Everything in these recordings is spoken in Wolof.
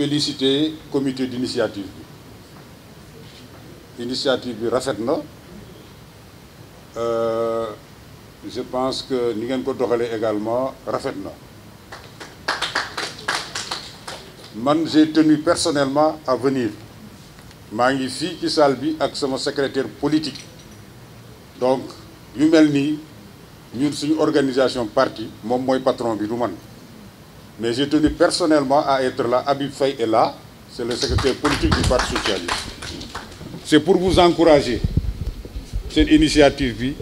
féliciter comité d'initiative bi initiative bi rafet na je pense que ni ngeen ko doxalee également rafet na man j'ai tenu personnellement à venir maa ngi fii ci salle bi ak sama secrétaire politique donc yu mel nii ñun suñu organisation parti moom mooy patron bi du man mais j'ai tenu personnellement à être là. Habib Faye est là, c'est le secrétaire politique du Parti socialiste. C'est pour vous encourager cette initiative bi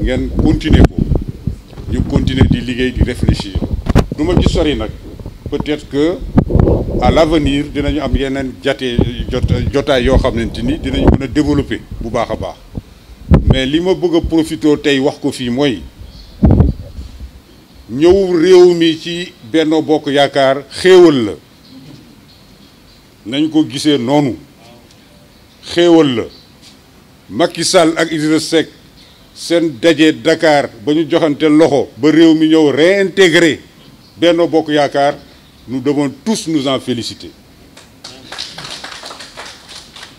ngeen continuer ko ñu continuer di liggéey di réfléchir du ma ci sori nag peut-être que à l'avenir dinañu am yeneen jotaay yoo xamante ni dinañu mën a développer bu baax a baax mais li ma bëgg a profiter tey wax ko fii mooy ñëw réew mi ci Benno Bokk Yaakaar xéewal la nañ ko gisee noonu xéewal la Macky Sall ak Idrissa Seck seen daje Dakar ba ñu joxante loxo ba réew mi ñëw réintégrer Benno Bokk Yaakaar nous devons tous nous en féliciter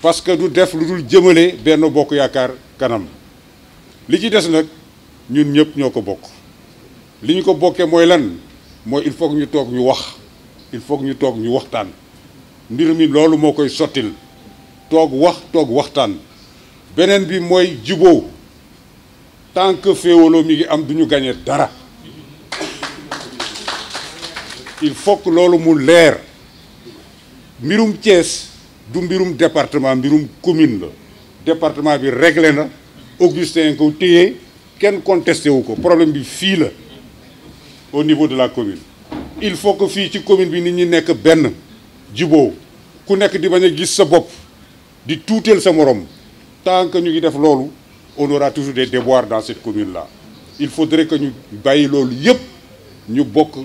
parce que du def lu dul jëmale Benno Bokk Yaakaar kanam li ci des nag ñun ñëpp ñoo ko bokk li ñu ko bokkee mooy lan mooy il faut que ñu toog ñu wax il faut que ñu toog ñu waxtaan mbir mi loolu moo koy sottil toog waxtaan beneen bi mooy juboo tant que féewaloo mi ngi am du ñu gagné dara il faut que loolu mu leer mbirum Thiès du mbirum département mbirum commune la département bi réglé na Augustin ko téye kenn contesté wu ko problème bi fii la au niveau de la commune il faut que fii ci commune bi nit ñi nekk benn juboo ku nekk di bañ a gis sa bopp di tuuteel sa morom tant que ñu ngi def loolu on aura toujours des déboires dans cette commune là il faudrait que ñu bàyyi loolu yépp ñu bokk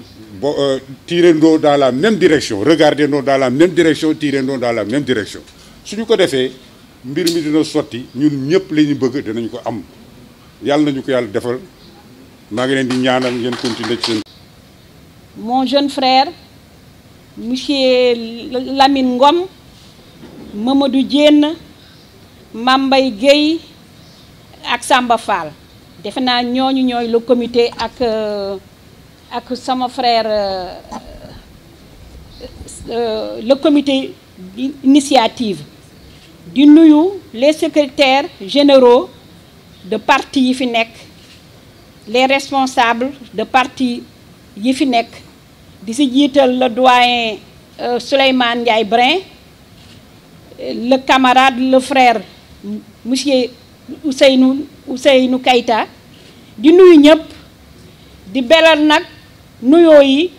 tirendoo dans la même direction regardendoo dans la même direction tirendoo dans la même direction suñu ko defee mbir mi dina sotti ñun ñëpp li ñu bëgg dinañ ko am yàlla nañu ko yàlla defal maa ngi leen di ñaanal ngeen continuer ci seen. Mon jeune frère monsieur Lamine Ngom Mamadou Diène Mambay Gueye ak Samba Fall defe naa ñooñu ñooy le comité ak sama frère le comité d'initiative di nuyu les secrétaires généraux de parti yi fi nekk les responsables de parti yi fi nekk di si jiital le doyen Souleymane Ndiaye Brin le camarade le frère monsieur Ousseynou Keïta di nuyu ñëpp di belal nag nuyoo yi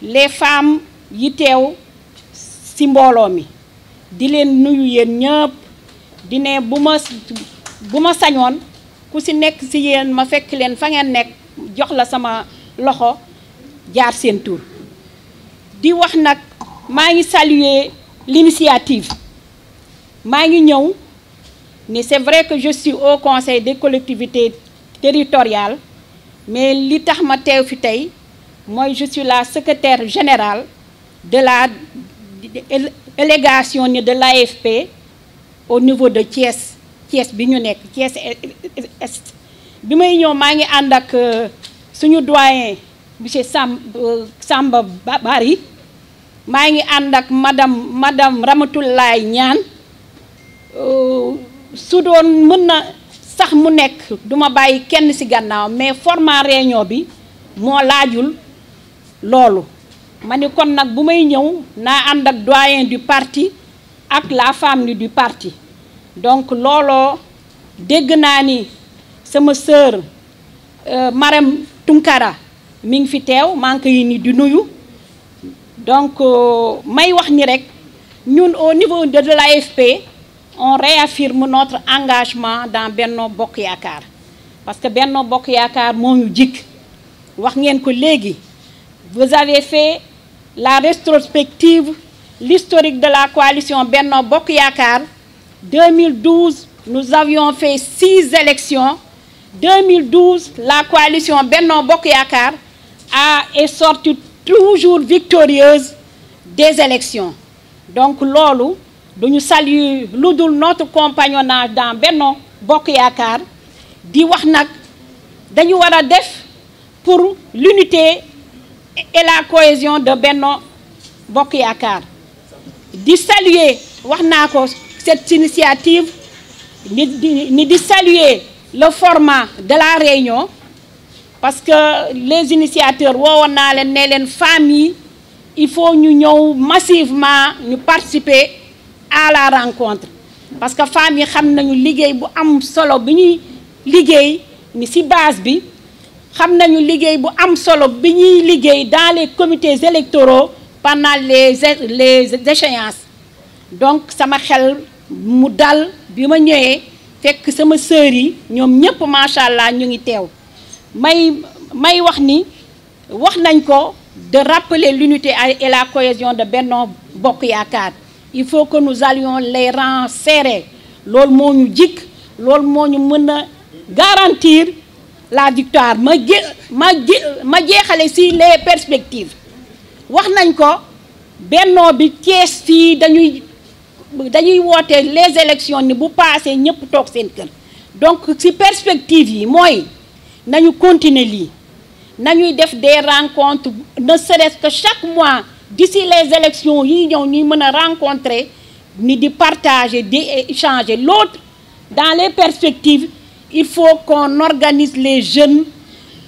les femmes yi teew ci mbooloo mi di leen nuyu yéen ñëpp di ne bu ma sañoon ku ci nekk ci yéen ma fekk leen fa ngeen nekk jox la sama loxo jaar seen tur di wax nag maa ngi saluer l'initiative maa ngi ñëw ni c'est vrai que je suis au conseil des collectivités territoriales mais li tax ma teew fi tey mooy je suis la secrétaire générale de la délégation de l'AFP au niveau de Thiès bi ñu nekk Thiès Est bi may ñëw maa ngi ànd ak suñu doyen monsieur Samba Bari maa ngi ànd ak madame Ramatoulaye Niane su doon mën na sax mu nekk duma bàyyi kenn ci gannaaw mais format réunion bi moo laajul loolu ma ni kon nag bu may ñëw naa ànd ak doyen du parti ak la famille du parti donc looloo dégg naa ni sama sœur Marème Tunkara mi ngi fi teew maa ngi koy ni di nuyu donc may wax ni rek ñun au niveau de l'AFP on réaffirme notre engagement dans Benno Bokk Yaakaar parce que Benno Bokk Yaakaar moo ñu jik wax ngeen ko léegi vous avez fait la rétrospective l'historique de la coalition Benno Bokk Yaakaar 2012 nous avions fait 6 élections 2012 la coalition Benno Bokk Yaakaar est sortie toujours victorieuse des élections. Donc loolu duñu saluer lu dul notre compagnonnage dans Benno Bokk Yaakaar di wax nag dañu war a def pour l'unité et la cohésion de Benno Bokk Yaakaar di saluer wax naa ko cette initiative ni di saluer le format de la réunion parce que les initiateurs woowoon naa leen ne leen femmes yi il faut ñu ñëw massivement ñu participer à la rencontre parce que femmes yi xam nañu liggéey bu am solo bi ñuy liggéey ni ci base bi xam nañu liggéey bu am solo bi ñuy liggéey dans les comités électoraux pendant les échéances donc sama xel mu dal bi ma ñëwee fekk sama sœur yi ñoom ñëpp macha allah ñu ngi teew may wax ni wax nañ ko de rappeler l'unité et la cohésion de Benno Bokk Yaakaar il faut que nous allions les rangs serrés loolu moo ñu jikk loolu moo ñu mën a garantir la victoire ma jeexale ci les perspectives wax nañ ko Benno bi Thiès fii dañuy woote les élections ni bu passé ñëpp toog seen kër donc ci perspective yi mooy nañu continuer lii nañuy def des rencontres ne serait-ce que chaque mois d'ici les élections yi ñëw ñuy mën a rencontrer ni di partager di échanger l'autre dans les perspectives il faut qu'on organise les jeunes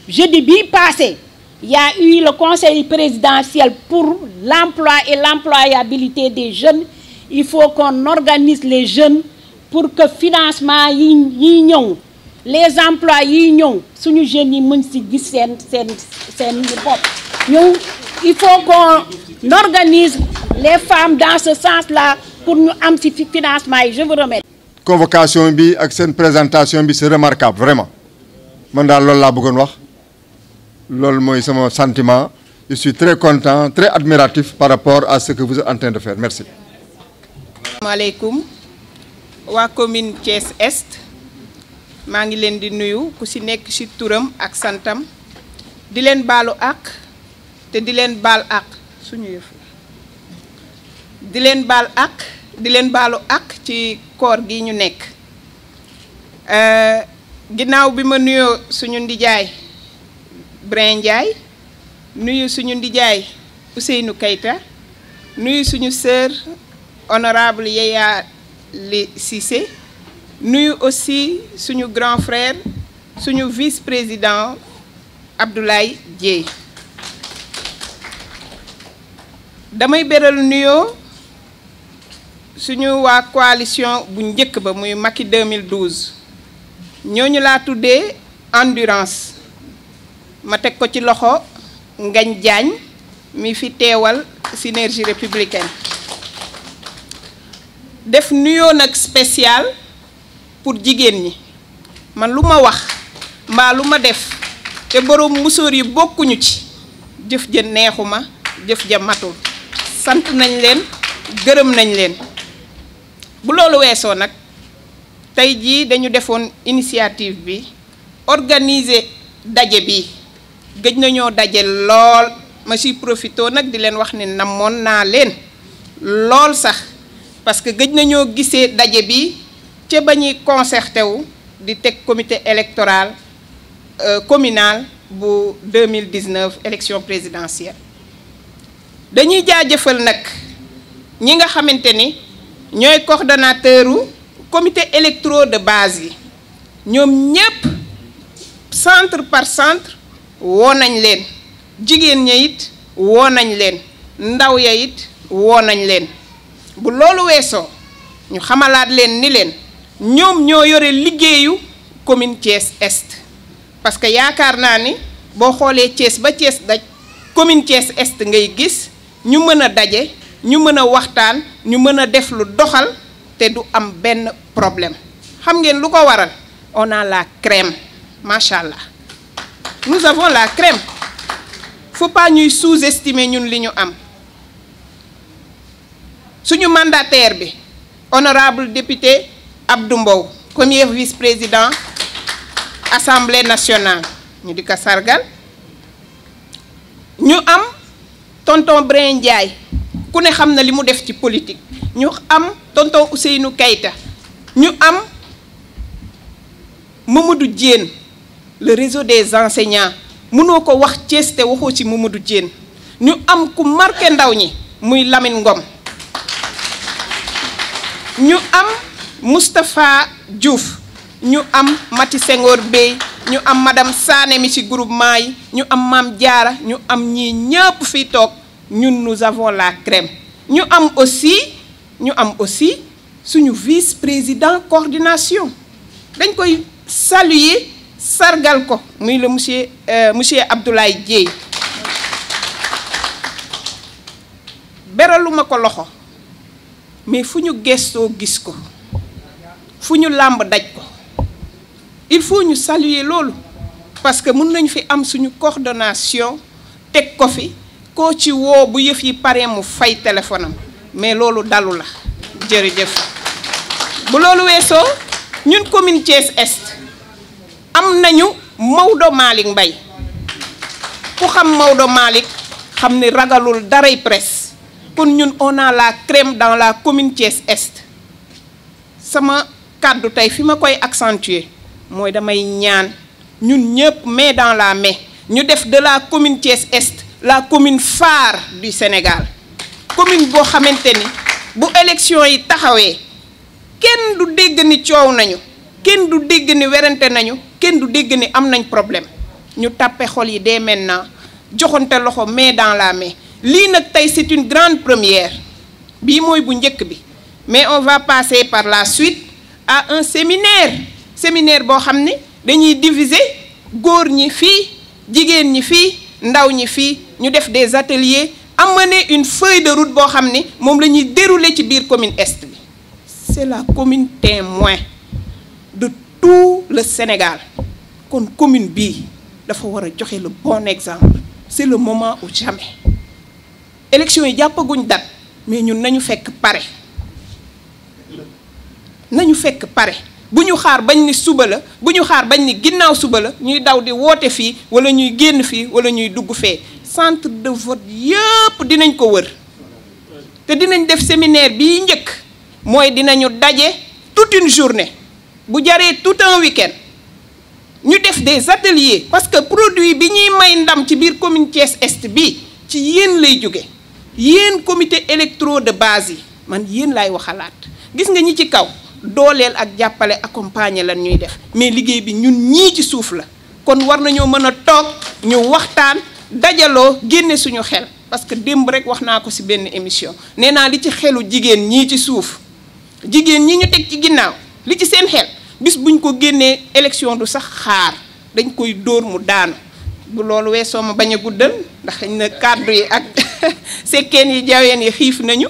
jeudi bi passé il y a eu le conseil présidentiel pour l'emploi et l'employabilité des jeunes il faut qu'on organise les jeunes pour que financement yi ñëw les emplois yi ñëw suñu jeunes yi mën ci gis seen bopp ñëw il faut qu'on organise les femmes dans ce sens-là pour ñu am ci financement yi je vous remercie. convocation bi ak seen présentation bi c'est remarquable vraiment man daal loolu laa bëggoon wax loolu mooy sama sentiment je suis très content très admiratif par rapport à ce que vous êtes en train de faire merci. asalaamaaleykum waa commune Thiès Est maa ngi leen di nuyu ku ci nekk ci turam ak santam di leen baalu àq te di leen baal àq suñu yëf di leen baal àq di leen baalu àq ci koor gi ñu nekk ginnaaw bi ma nuyoo suñu ndijaay Brin Ndiaye nuyu suñu ndijaay Ousseynou Keita nuyu suñu sœur honorable Yaya Li Cissé nuyu aussi suñu grand frère suñu vice-président Abdoulaye Dièye damay beral nuyoo suñu waa coalition bu njëkk ba muy Macky 2012 ñooñu laa tuddee endurance ma teg ko ci loxo Ngagne Diagne mi fi teewal synergie républicaine def nuyoo nag spécial pour jigéen ñi man lu ma wax mbaa lu ma def te boroom musóor yi bokkuñu ci jëf ja neexuma jëf ja matul sant nañ leen gërëm nañ leen bu loolu weesoo nag tey jii dañu defoon initiative bi organiser daje bi gëj nañoo daje lool ma ci profité nag di leen wax ne namoon naa leen lool sax parce que gëj nañoo gisee daje bi ca ba ñuy concerté wu di teg comité électoral communal bu 2019 élection présidentielle dañuy jaajëfal nag ñi nga xamante ni ñooy coordonnateuru comité électoraux de base yi ñoom ñépp centre par centre woo nañ leen jigéen ña it woo nañ leen ndaw ya it woo nañ leen bu loolu weesoo ñu xamalaat leen ni leen ñoom ñoo yore liggéeyu commune Thiès Est parce que yaakaar naa ni boo xoolee Thiès ba Thiès daj commune Thiès Est ngay gis ñu mën a daje ñu mën a waxtaan ñu mën a def lu doxal te du am benn problème xam ngeen lu ko waral on a la crème macha allah nous avons la crème faut pas ñuy sous-estimer ñun li ñu am suñu mandataire bi honorable député Abdou Mbow premier vice-président Assemblée nationale ñu di ko sargal ñu am tonton Brin Ndiaye ku ne xam na li mu def ci politique. ñu am tonton Ousseynou Keïta, ñu am Mamadou Diène, le réseau des enseignants mënoo ko wax Thiès te waxoo ci Mamadou Diène. ñu am ku marqué ndaw ñi muy Lamine Ngom, ñu am Moustapha Diouf, ñu am Mati Senghor Bey, ñu am madame Sané mi ci groupement yi, ñu am Mame Diarra, ñu am ñii ñëpp fii toog ñun nous avons la crème. ñu am aussi suñu vice-président coordination dañ koy saluer sargal ko muy le monsieur Abdoulaye Dieye. beraluma ko loxo mais fu ñu gestoo gis ko, fu ñu làmb daj ko. il faut ñu saluer loolu parce que mën nañu fi am suñu coordination teg ko fi koo ci woo bu yëf yi paree mu fay téléphone am mais loolu dalu la. jërëjëf. bu loolu weesoo ñun commune Thiès Est am nañu Maodo Malick Mbaye. ku xam Maodo Malick xam ni ragalul daray presse. kon ñun on a la crème dans la commune Thiès Est. sama kàddu tey fi ma koy accentuer mooy damay ñaan ñun ñëpp main dans la main ñu def de la commune Thiès Est la commune phare du Sénégal. commune boo xamante ni bu élection yi taxawee kenn du dégg ni coow nañu, kenn du dégg ni werante nañu, kenn du dégg ni am nañ problème. ñu tàppe xol yi dès maintenant joxonte loxo main dans la main. lii nag tey c'est une grande première bii mooy bu njëkk bi mais on va passer par la suite à un séminaire boo xam ne dañuy diviser góor ñi fii jigéen ñi fii ndaw ñi fii ñu def des ateliers amener une feuille de route boo xam ne moom la ñuy dérouler ci biir commune Est bi. c'est la commune témoin de tout le Sénégal kon commune bii dafa war a joxe le bon exemple. c'est le moment ou jamais. élection yi jàppaguñ date mais ñun nañu fekk pare bu ñu xaar bañ ni suba la bu ñu xaar bañ ni ginnaaw suba la ñuy daw di woote fii wala ñuy génn fii wala ñuy dugg fee. centre de vote yëpp dinañ ko wër te dinañ def séminaire bii njëkk mooy dinañu daje toute une journée bu jaree tout un week-end ñu def des ateliers parce que produit bi ñuy may ndam ci biir commune Thiès Est bi ci yéen lay jóge yéen comité électro de base yi man yéen laay waxalaat gis nga ñi ci kaw dooleel ak jàppale accompagner lan ñuy def mais liggéey bi ñun ñii ci suuf la kon war nañoo mën a toog ñu waxtaan dajaloo génne suñu xel parce que démb rek wax naa ko ci benn émission nee naa li ci xelu jigéen ñii ci suuf jigéen ñi ñu teg ci ginnaaw li ci seen xel bis buñ ko génnee élection du sax xaar dañ koy dóor mu daanu. bu loolu weesoo ma bañ a guddal ndax xëy na kàddu yi ak sekkeen yi jaween yi xiif nañu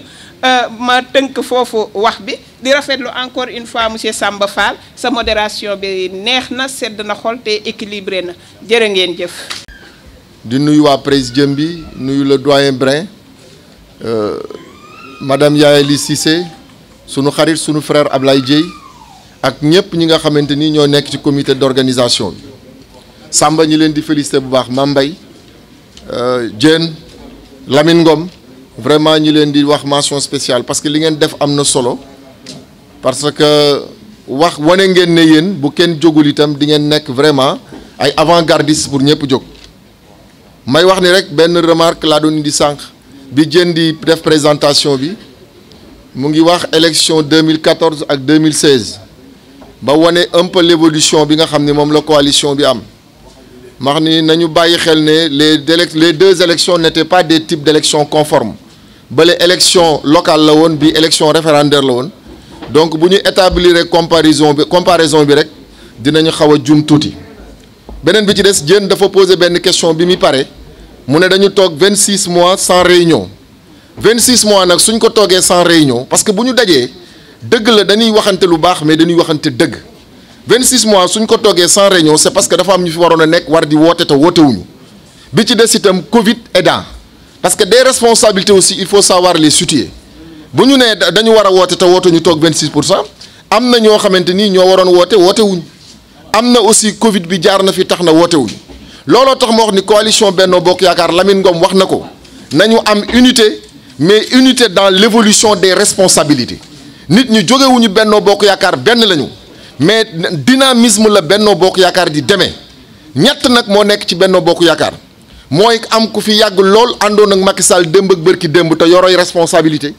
ma tënk foofu wax bi di rafetlu encore une fois monsieur Samba Fall sa modération bi neex na sedd na xol te équilibré na jërë ngeen jëf. di nuyu waa présidium bi nuyu le doyen Brin madame Yaye Ly Cissé sunu xarit sunu frère Ablaye Dieye ak ñëpp ñi nga xamante ni ñoo nekk ci comité d'organisation bi. Samba ñi leen di féliciter bu baax Mame Mbaye Diène Lamine Ngom vraiment ñi leen di wax mention spéciale parce que li ngeen def am na solo parce que wax wane ngeen ne yéen bu kenn jógul itam di ngeen nekk vraiment ay avant-gardistes pour ñëpp jóg. may wax ni rek benn remarque laa doon indi sànq bi Diène di def présentation bi mu ngi wax élection 2014 ak 2016 ba wane un peu l'évolution bi nga xam ne moom la coalition bi am. max ni nañu bàyyi xel ne les deux élections n'étaient pas des types d'élections conformes bale élection locale la woon bi élection référendaire la woon donc bu ñu établir comparaison bi rek dinañu xaw a jum tuuti. beneen bi ci des Diène dafa poser benn question bi mi pare mu ne dañu toog 26 mois sans réunion 26 mois nag suñ ko toogee sans réunion parce que bu ñu dajee dëgg la dañuy waxante lu baax mais dañuy waxante dëgg. 26 mois suñ ko toogee sans réunion c'est parce que dafa am ñu fi waroon a nekk war di woote te wootewuñu bi ci des itam Covid aidant parce que des responsabilités aussi il faut savoir les situer bu ñu nee dañu war a woote te woote ñu toog 26% am na ñoo xamante ni ñoo waroon woote wootewuñu am na aussi Covid bi jaar na fi tax na wootewuñu looloo tax ma wax ni coalition Benno Bokk Yaakaar Lamine Ngom wax na ko nañu am unité mais unité dans l'évolution des responsabilités nit ñi jógewuñu Benno Bokk Yaakaar benn lañu mais dynamisme la Benno Bokk Yaakaar di demee ñett nag moo nekk ci Benno Bokk Yaakaar mooy am ku fi yàgg lool àndoon ak Macky Sall démb ak bërki démb te yoroy responsabilité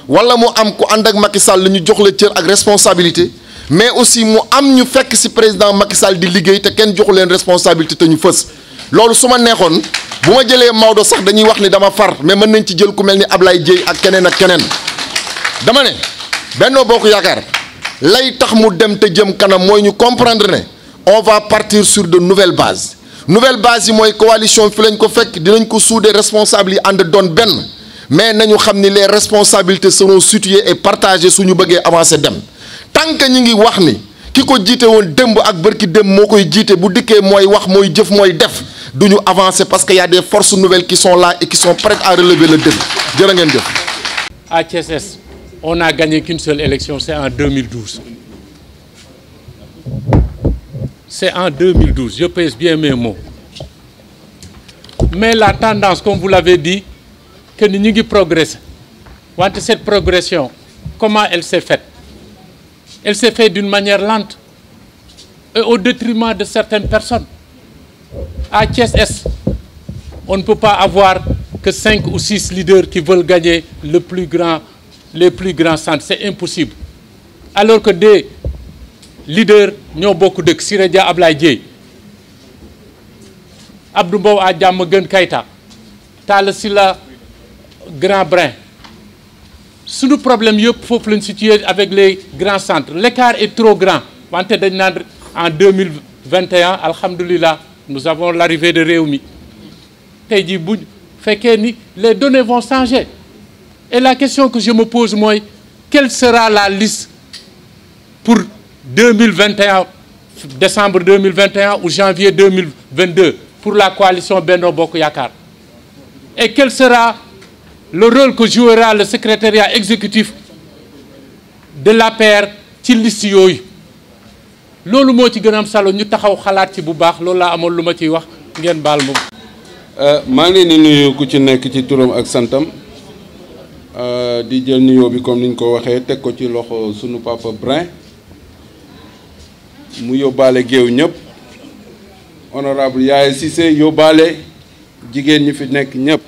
wala mu am ku ànd ak Macky Sall ñu jox la cër ak responsabilité mais aussi mu am ñu fekk ci président Macky Sall di liggéey te kenn joxu leen responsabilité te ñu fës loolu su ma neexoon bu ma jëlee Maodo sax dañuy wax ni dama far mais mën nañ ci jël ku mel ni Ablaye Dieye ak keneen dama ne Benno Bokk Yaakaar lay tax mu dem te jëm kanam mooy ñu comprendre ne on va partir sur de nouvelles bases yi mooy coalition fi lañ ko fekk dinañ ko suude responsable yi ànd doon benn mais nañu xam ni les responsabilités seront situées et partagées suñu bëggee avancer dem tant que ñi ngi wax ni ki ko jiite woon démb ak bërki démb moo koy jiite bu dikkee mooy wax mooy jëf mooy def duñu avancer parce que y a des forces nouvelles qui sont là et qui sont prêtes à relever le défi jërë ngeen jëf. À Thiès, on n'a gagné qu'une seule élection, c'est en 2012. C'est en 2012, je pèse bien mes mots. Mais la tendance, comme vous l'avez dit, que nous avons progressé. Cette progression, comment elle s'est faite? Elle s'est faite d'une manière lente et au détriment de certaines personnes. À Thiès-Est, on ne peut pas avoir que 5 ou 6 leaders qui veulent gagner les plus grands centres. C'est impossible. Alors que des leaders ñoo bokk dëkk Siré Dia Ablaye Dieye Abdou Mbow à Diamaguène Keïta Talla Sylla Grand Brin suñu problème yëpp foofu lañ situé avec les grands centres. L'écart est trop grand wante dañ naan en 2021 alhamdoulilah nous avons l'arrivée de Rewmi tey jii bu fekkee ni les données vont changer et la question que je me pose mooy quelle sera la liste pour 2021 décembre 2021 ou janvier 2022 pour la coalition Benno Bokk Yaakaar et quel sera le rôle que jouera le secrétariat exécutif de l'APR ci liste yooyu loolu moo ci gën a am solo ñu taxaw xalaat ci bu baax loolu laa amoon lu ma ciy wax ngeen baal moom. maa ngi leen di nuyu ku ci nekk ci turam ak santam di jël nuyoo bi comme niñ ko waxee teg ko ci loxo sunu papa Brin mu yóbbaale géew ñëpp honorable Yaye Cissé yóbbaale jigéen ñi fi nekk ñëpp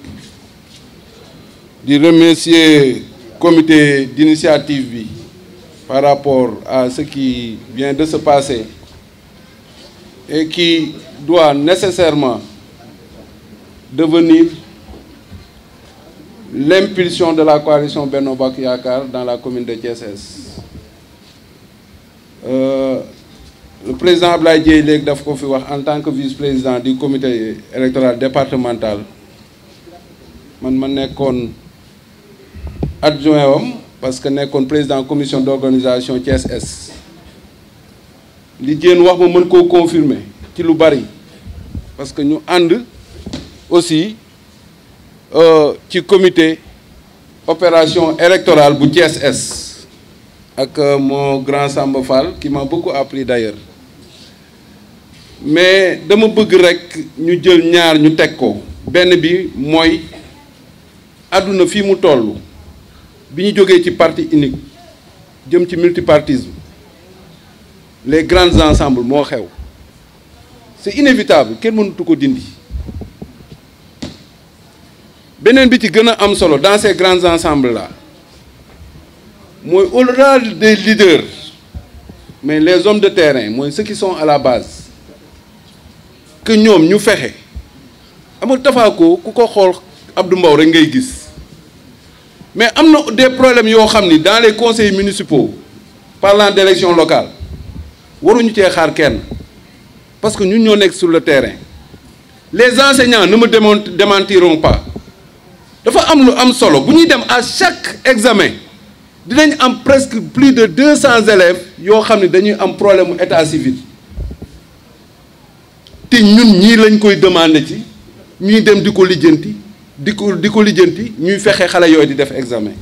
di remercier comité d'initiative bi par rapport à ce qui vient de se passer et qui doit nécessairement devenir l'impulsion de la coalition Benno Bokk Yaakaar dans la commune de Thiès-Est. Le président Ablaye Dieye léegi daf ko fi wax en tant que vice-président du comité électoral départemental man ma nekkoon adjoint wam parce que nekkoon président commission d'organisation Thiès-Est li jéen wax ma mën koo confirmer ci lu bari parce que ñu ànd aussi ci comité opération électorale bu Thiès-Est ak mon grand Samba Fall qui m'a beaucoup appris d'ailleurs mais dama bëgg rek ñu jël ñaar ñu teg ko benn bi mooy àdduna fii mu toll bi ñu jógee ci parti unique jëm ci multipartisme les grands ensembles moo xew c'est inévitable kenn mënatu ko dindi beneen bi ci gën a am solo dans ces grands ensembles là mooy au-delà des leaders mais les hommes de terrain mooy ceux qui sont à la base que ñoom ñu fexe amul tafaako ku ko xool Abdou Mbow rek ngay gis mais am na des problèmes yoo xam ni dans les conseils municipaux parlant d'élections locales waruñu cee xaar kenn parce que ñun ñoo nekk sur le terrain les enseignants ne me démentiront pas dafa am lu am solo bu ñuy dem à chaque examen dinañ am presque plus de 200 élèves yoo xam ne dañuy am problème mu état civil te ñun ñii lañ koy demander ci ñuy dem di ko lijjanti di ko lijjanti ñuy fexe xale yooyu di def examen.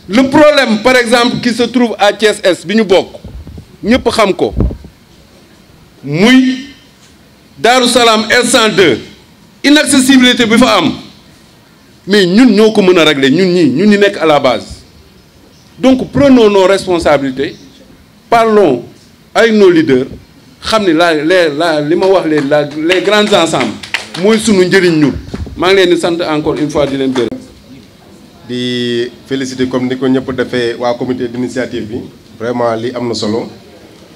Le problème par exemple qui se trouve à Thiès-Est bi ñu bokk ñëpp xam ko muy Darou Salam R102 inaccessibilité bi fa am mais ñun ñoo ko mën a régler ñun ñi nekk à la base. Donc prenons nos responsabilités, parlons avec nos leaders xam ni li ma wax les grands ensembles mooy sunu njëriñ ñun maa ngi leen di sant encore une fois di leen gërëm. di féliciter comme ni ko ñëpp defee waa comité d'initiative bi vraiment li am na solo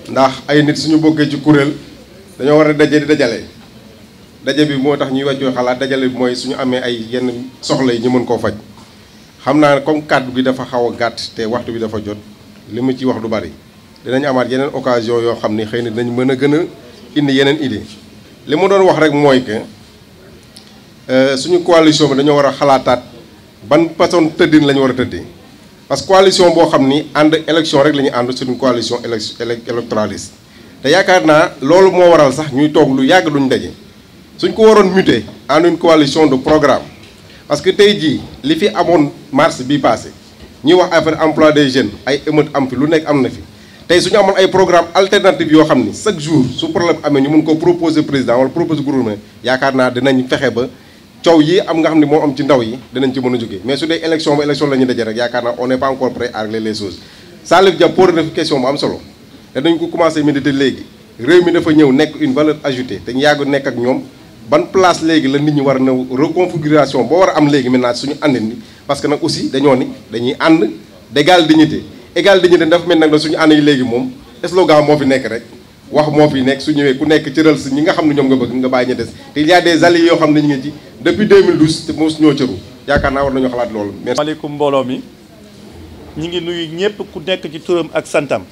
ndax ay nit suñu bokkee ci kuréel dañoo war a daje di dajale daje bi moo tax ñuy wàccoo xalaat dajale bi mooy suñu amee ay yenn soxla yi ñu mën koo faj xam naa ne comme kàddu gi dafa xaw a gàtt te waxtu bi dafa jot li mu ci wax du bari dinañ amaat yeneen occasion yoo xam ni xëy na dinañ mën a gën a indi yeneen idée li ma doon wax rek mooy que suñu coalition bi dañoo war a xalaataat ban façon tëddin la ñu war a tëddee parce que coalition boo xam ni ànd élection rek la ñuy ànd c'est une coalition électoraliste te yaakaar naa loolu moo waral sax ñuy toog lu yàgg duñ daje suñ ko waroon muter en une coalition de programme parce que tey jii li fi amoon mars bi passé ñuy wax affaire emploi des jeunes ay émeute am fi lu nekk am na fi tey suñu amoon ay programme alternative yoo xam ni chaque jour su problème amee ñu mun ko proposer président wala proposer gouvernement yaakaar naa dinañ fexe ba coow yi am nga xam ne moo am ci ndaw yi dinañ ci mën a jógee mais su dee élection ba élection la ñuy daje rek yaakaar naa on n'est pas encore prêt à régler les choses Salif Dia posé na fi question bu am solo te dañ ko commencé méditer léegi réew mi dafa ñëw nekk une valeur ajoutée te ñu yàgg nekk ak ñoom ban place léegi la nit ñi war a ñëw reconfiguration boo war a am léegi maintenant suñu àndin bi parce que nag aussi dañoo ni dañuy ànd d'égale dignité égale dignité dafa mel nag suñu ànd yi léegi moom slogan moo fi nekk rek wax moo fi nekk su ñëwee ku nekk cëral si ñi nga xam ne ñoom nga bëgg nga bàyyi ñu des te il y a des alliés yoo xam ne ñu ngi ci depuis 2012 te mosu ñoo cëru yaakaar naa war nañoo xalaat loolu. merci. maaleykum mbooloo mi ñu ngi nuyu ñëpp ku nekk ci turam ak santam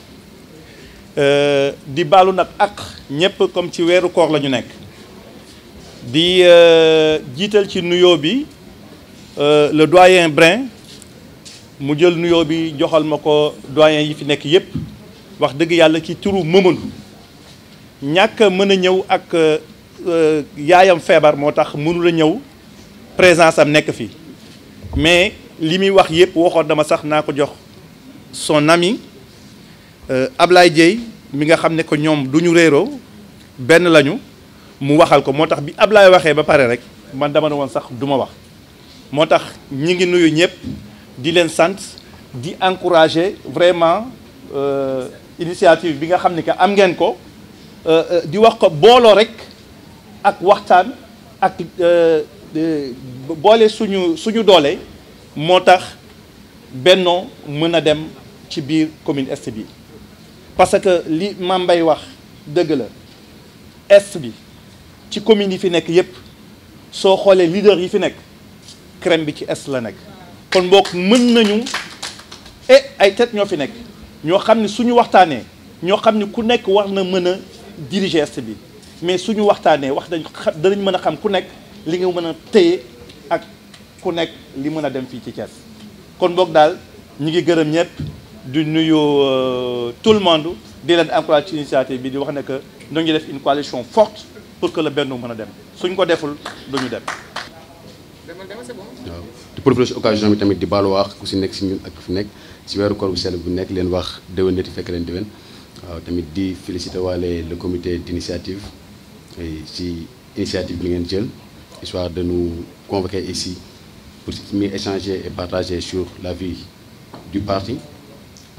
di baalu nag ak ñëpp comme ci weeru koor la ñu nekk di jiital ci nuyoo bi le doyen Brin mu jël nuyoo bi joxal ma ko doyen yi fi nekk yëpp wax dëgg yàlla ci turu Mamadou. ñàkk mën a ñëw ak yaayam feebar moo tax mënul a ñëw présence am nekk fii mais li muy wax yëpp waxoon dama sax naa ko jox son ami Ablaye Dieye mi nga xam ne ko ñoom du ñu réeroo benn lañu mu waxal ko moo tax bi Ablaye waxee ba pare rek man dama ne woon sax du ma wax moo tax ñi ngi nuyu ñëpp di leen sant di encourager vraiment initiative bi nga xam ne que am ngeen ko di wax ko booloo rek ak waxtaan ak boole suñu doole moo tax bennoo mën a dem ci biir commune est bi parce que li Mame Mbaye wax dëgg la est bi ci commune yi fi nekk yépp soo xoolee leader yi fi nekk crème bi ci est la nekk kon boog mën nañu ay tête ñoo fi nekk ñoo xam ne suñu waxtaanee ñoo xam ne ku nekk war na mën a diriger est bi mais suñu waxtaanee danañ mën a xam ku nekk li nga mën a téye ak ku nekk li mën a dem fii ci Thiès kon boog daal ñi ngi gërëm ñëpp di nuyu tout le monde di leen encourage ci initiative bi di wax ne que ñu ngi def une coalition forte pour que le Benno mën a dem suñ ko deful duñu dem. waaw di profiter ci occasion bi tamit di baalu wax ku si nekk si ñun ak fi nekk si weeru koor bu sell bu nekk leen wax déwénati fekk leen déwén waaw tamit di féliciter waale le comité d'initiative si initiative bi ngeen jël histoire de nous convoquer ici pour mieux échanger et partager sur la vie du parti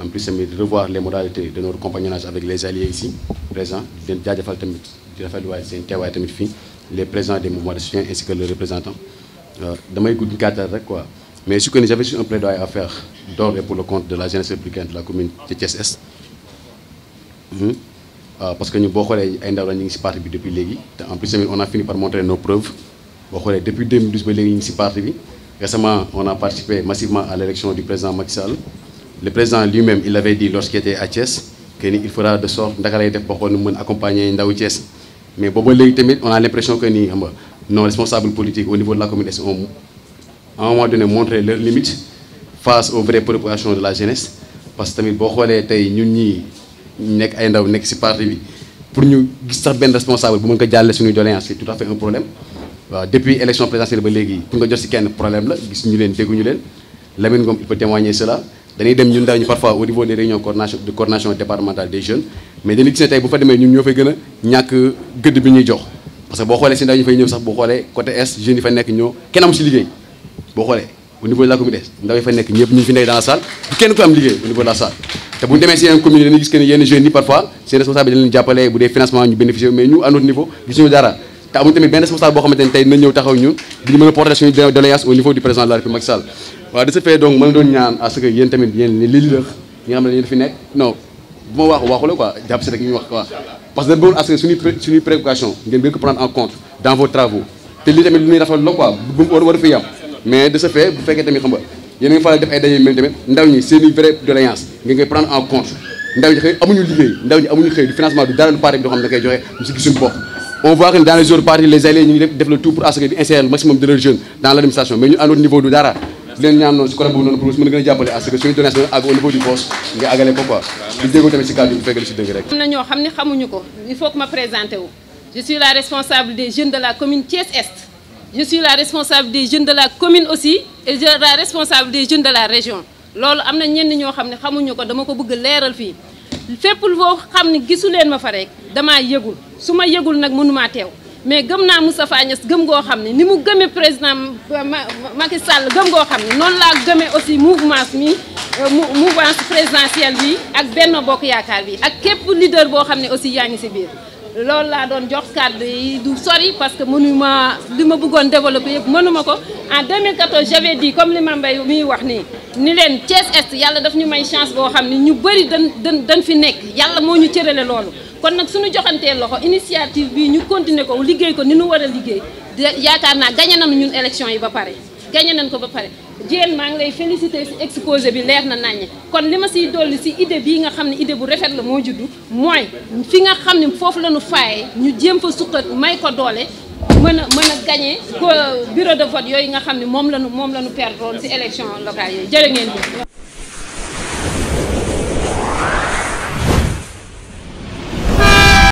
en plus tamit revoir les modalités de notre compagnonnage avec les alliés ici présents di leen jaajëfal tamit di rafetlu waaye seen teewaay tamit fii les présidents des mouvements de soutien ainsi que le représentant damay gudd gàttal rek quoi mais su ko ni j'avais un plaidoyer à faire d'ordre et pour le compte de la jeunesse républicaine de la commune de Thiès Est parce que ñu boo xoolee ay ndaw la ñu ngi ci parti bi depuis léegi te en plus tamit on a fini par montrer nos preuves boo xoolee depuis 2012 ba léegi ñu ngi ci parti bi récemment on a participé massivement à l'élection du président Macky Sall le président lui-même il avait dit lorsqu'il était à Thiès que ni il fera de sorte ndaka lay def ba xool nu mën accompagner ndawu Thiès mais booba léegi tamit on a l'impression que ni xam nga nos responsables politiques au niveau de la commune Est ont à un moment donné montré leurs limites face aux vraies préoccupations de la jeunesse parce que tamit boo xoolee tey ñun ñii nekk ay ndaw nekk ci parti bi pour ñu gis sax benn responsable bu mën ko jàllale suñuy doléance c'est tout à fait un problème waaw depuis élection présidentielle ba léegi pour nga jot ci kenn problème la gis ñu leen dégguñu leen Lamine Ngom il peut témoigner cela dañuy dem ñun ndaw ñu parfois au niveau des réunions de coordination départementale des jeunes mais dañuy gis ne tey bu fa demee ñun ñoo fay gën a ñàkk gëdd bi ñuy jox parce que boo xoolee ci ndaw ñu fay ñëw sax boo xoolee côté est jeunes yi fa nekk ñoo kenn amu ci liggéey boo xoolee au niveau de la commune ndaw yi fa nekk ñëpp ñu fi nekk dans la salle du kenn ko am liggéey au niveau de la salle te bu ñu demee si yeneen commune dañuy gis que ne yenn jeunes yi parfois seen responsable dañ leen jàppale bu dee financement ñu bénéficier mais ñu à notre niveau gisuñu dara te amuñu tamit benn responsable boo xamante ne tey dina ñëw taxaw ñun di ñu mën a porter suñu doléance au niveau du président de la République Macky Sall waaw de ce fait donc mën doon ñaan à ce que yéen tamit yéen les leaders ñi nga xam ne yéen fi nekk non bu ma waxu la quoi jàpp si rek ñu wax quoi parce que dañ bëggoon à ce que suñuy préoccupation ngeen gën ko prendre en compte dans vos travaux te lii tamit lu ñuy rafetlu la quoi bu war a fi yam mais de ce fait bu fekkee tamit xam nga yéen a ngi faral def ay daje mel tamit ndaw ñi seen i vraie doléance ngeen koy prendre en compte ndaw ñi xëy amuñu liggéey ndaw ñi amuñu xëy du financement du dara lu parti bi doo xam ne da koy joxe ñu si gis suñu bopp on voit que dans les autres partis les alliés ñu ngi def le tout pour assurer di insérer le maximum de leurs jeunes dans l'administration mais ñu à notre niveau du dara di leen ñaan noonu si côté boobu noonu pour mën a gën a jàppale à ce que suñu doléance àgg au niveau du poste nga àggale ko quoi di jéego tamit si kàddu bu fekkee lu si dëgg rek. am na ñoo xam ne xamuñu ko il faut que ma présenté wu je suis la responsable des jeunes de la commune Thiès-Est je suis la responsable des jeunes de la commune aussi et la responsable des jeunes de la région loolu am na ñenn ñoo xam ne xamuñu ko dama ko bëgg leeral fii fépp boo xam ne gisu leen ma fa rek damaa yëgul su ma yëgul nag mënumaa teew mais gëm naa Moustapha Niasse gëm goo xam ne ni mu gëmee président Macky Sall gëm goo xam ne noonu laa gëmee aussi mouvance présidentielle bi ak Benno Bokk Yaakaar bi ak képp leader boo xam ne aussi yaa ngi si biir loolu laa doon jox kàddu yi du sori parce que mënuma li ma bëggoon développer yëpp mënuma ko en 2014 j'avais dit comme li ma mbay miy wax nii ni leen Thiès-Est yàlla daf ñu may chance boo xam ne ñu bëri dañ fi nekk yàlla moo ñu cërale loolu kon nag suñu joxantee loxo initiative bi ñu continuer ko liggéey ko ni ñu war a liggéey yaakaar naa gagné nañu ñun élection yi ba pare gagné nañ ko ba pare Diène maa ngi lay féliciter ci exposé bi leer na naññe kon li ma siy dolli ci idée bii nga xam ne idée bu rafet la moo juddu mooy fi nga xam ne foofu la ñu faaye ñu jéem fa suqat may ko doole mën a gagné bureau de vote yooyu nga xam ne moom la ñu perdre ci élection locale yooyu jërë ngeen jëf